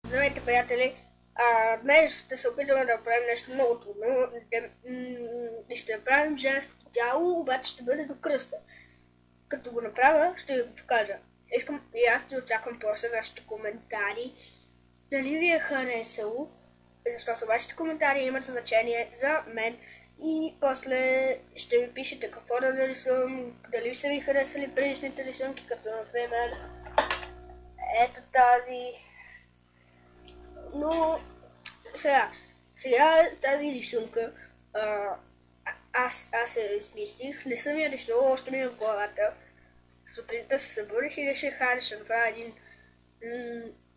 Здравейте, приятели! Днес ще се опитаме да направим нещо много трудно. Ще направим женското тяло, обаче ще бъде до кръста. Като го направя, ще ви го покажа. Искам и аз да очаквам после вашите коментари. Дали ви е харесало, защото вашите коментари имат значение за мен. И после ще ми пишете какво да нарисувам, дали са ви харесали предишните рисунки, като например ето тази. Но сега тази рисунка аз я измислих, не съм я рисувал, още ми е в главата. Сутринта се събудих и реших, хайде ще направя един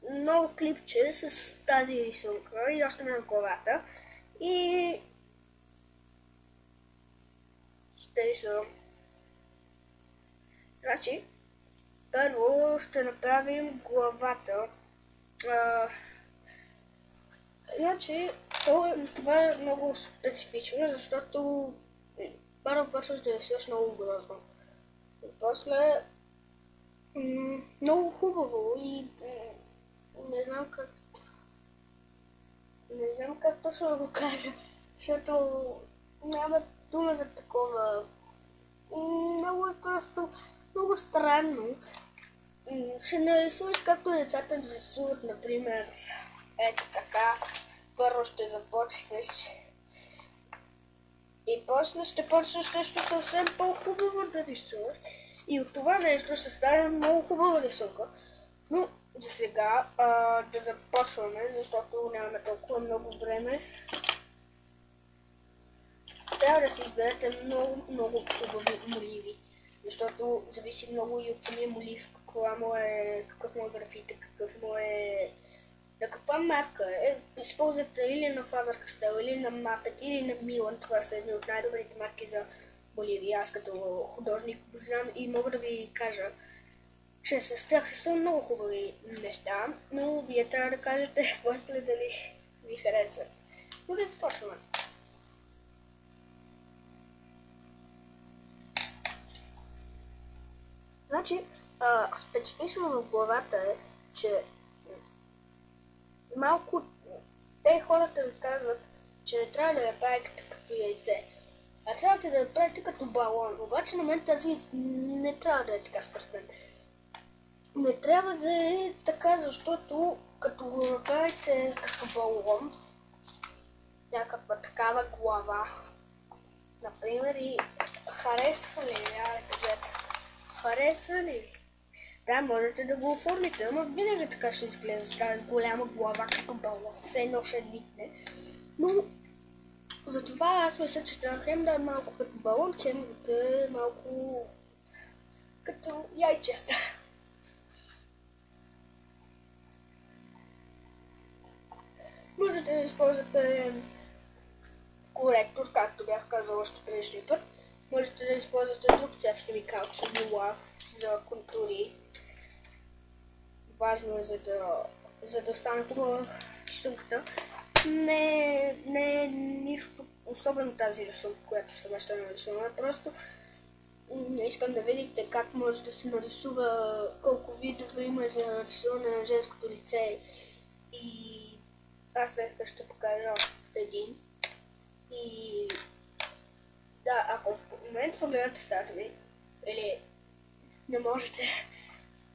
ново клипче с тази рисунка и още ми е в главата. И ще рисувам. Значи, първо ще направим главата. Иначе това е много специфично, защото първо почваш да рисуваш много грозно. И после много хубаво и не знам как точно да го кажа, защото няма дума за такова. Много е просто много странно. Ще нарисуваш както децата да рисуват, например, ето така. Първо ще започнеш и после ще почнеш нещо съвсем по-хубаво да рисуваш. И от това нещо ще стане много хубава рисунка. Но за сега да започваме, защото нямаме толкова много време. Трябва да си изберете много хубави моливи, защото зависи много и от самия молив, какъв му е графит, на каква марка е. Използвате или на Faber-Castell, или на Muppet, или на Milan. Това са едни от най-добрите марки за моливи. Аз като художник го знам и мога да ви кажа, че с тях са много хубави неща, но вие трябва да кажете после дали ви харесва. Но да започваме. Значи, специфично в главата е, че малко хората ви казват, че не трябва да я правите като яйце, а трябва да я правите като балон. Обаче на мен тази не трябва да е така според мен. Не трябва да е така, защото като го направите като балон, някаква такава глава, например, и харесва ли? Харесва ли? Да, можете да го оформите, ама винаги така ще изглежда с тази голяма глава като балон. Все едно ще никне. Но затова аз мисля, че трябва хем да е малко като балон, хем да е малко като яйчеста. Можете да използвате коректор, както бях казал още предишния път. Можете да използвате друг цвят химикал, кибила за контури. Важно е, за да стане хубава рисунката. Не е нищо особено тази рисунка, която съм ще нарисувам. Просто искам да видите как може да се нарисува, колко видове има за рисуване на женското лице. И аз днес ще покажа един. И да, ако в момента погледнете стата ми, или не можете,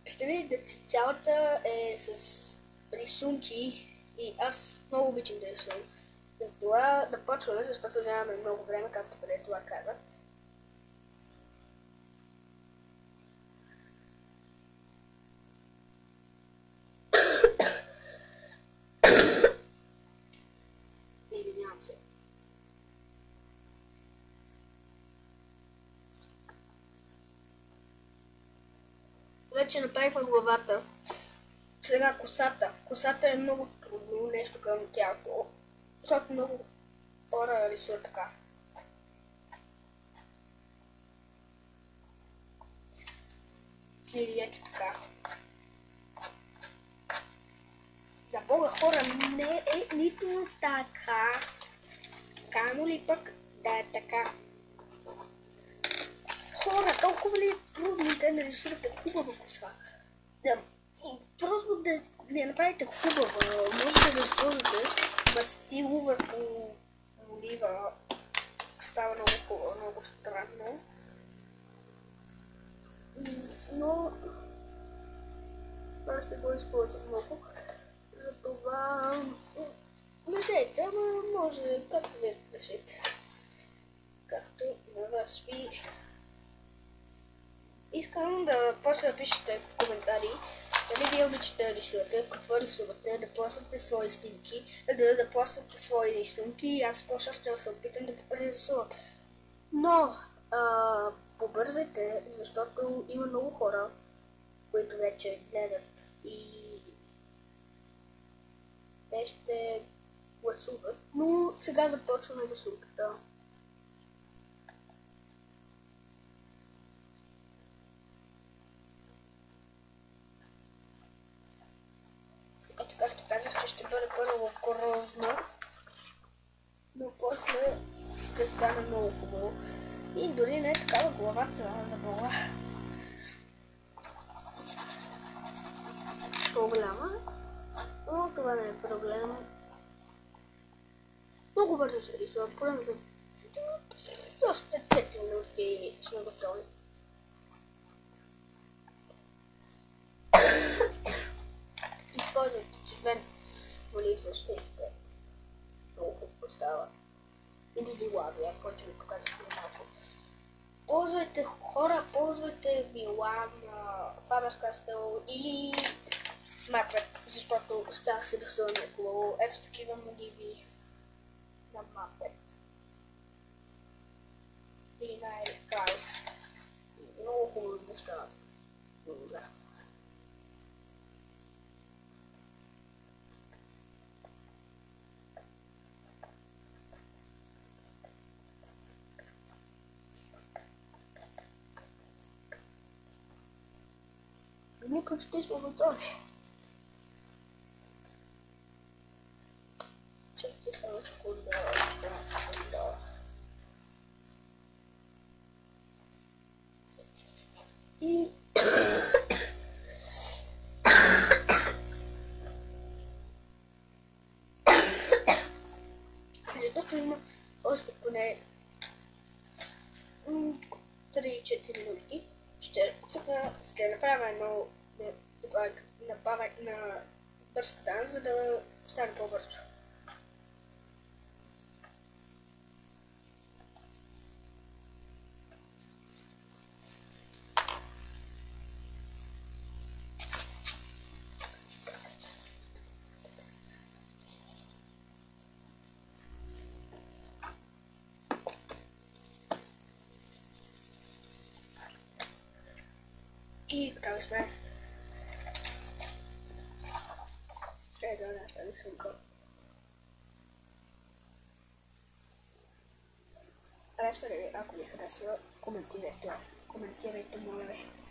ще видите, че цялата е с рисунки и аз много обичам да рисувам. Затова да почваме, защото нямаме много време, както преди това казах. Извинявам се. Вече направихме главата. Сега косата. Косата е много трудно нещо към тялото, защото много хора рисуват така. Или ето така. За Бога, хора, не е нито така, камо ли пък да е така. Хора, толкова ли е трудно да нарисувате хубава коса? Просто да не направите хубава, можете да използвате мастило върху олива. Става много хубаво, много странно. Но това се го използва много. Затова не дейте, ама може както ви решите. Както на вас ви. Искам да после да пишете коментари, дали ви обичате да рисувате, какво рисувате, да плащате свои снимки, да плащате свои рисунки и аз после ще се опитам да ги прерисувам. Но побързайте, защото има много хора, които вече гледат и те ще гласуват. Но сега започваме рисунката. Ето както казах, че ще бъде първо грозно, но после ще стане много хубаво. И дори не е такава главата за глава. По-голяма, но това не е проблем. Много бързо се рисува, проблем за още 4 минути и сме готови. Използвайте червен олив за щехите. Много хубаво става. Или лавия, който ви показах преди малко. Ползвайте хора, ползвайте Милан, Faber-Castell или Мапет, защото става се рисуване хубаво. Ето такива моливи на Мапет. Или на Ерих Краус. Много хубаво неща. Да. Ние почти сме готови. Чакайте само секунда. И защото има още поне 3-4 минути. Ще направя едно добавяк на бърз танц, за да стане по-бързо. И готови сме. Ето нашата рисунка. Харесва ли? Ако ви харесва, коментирайте, моля ви.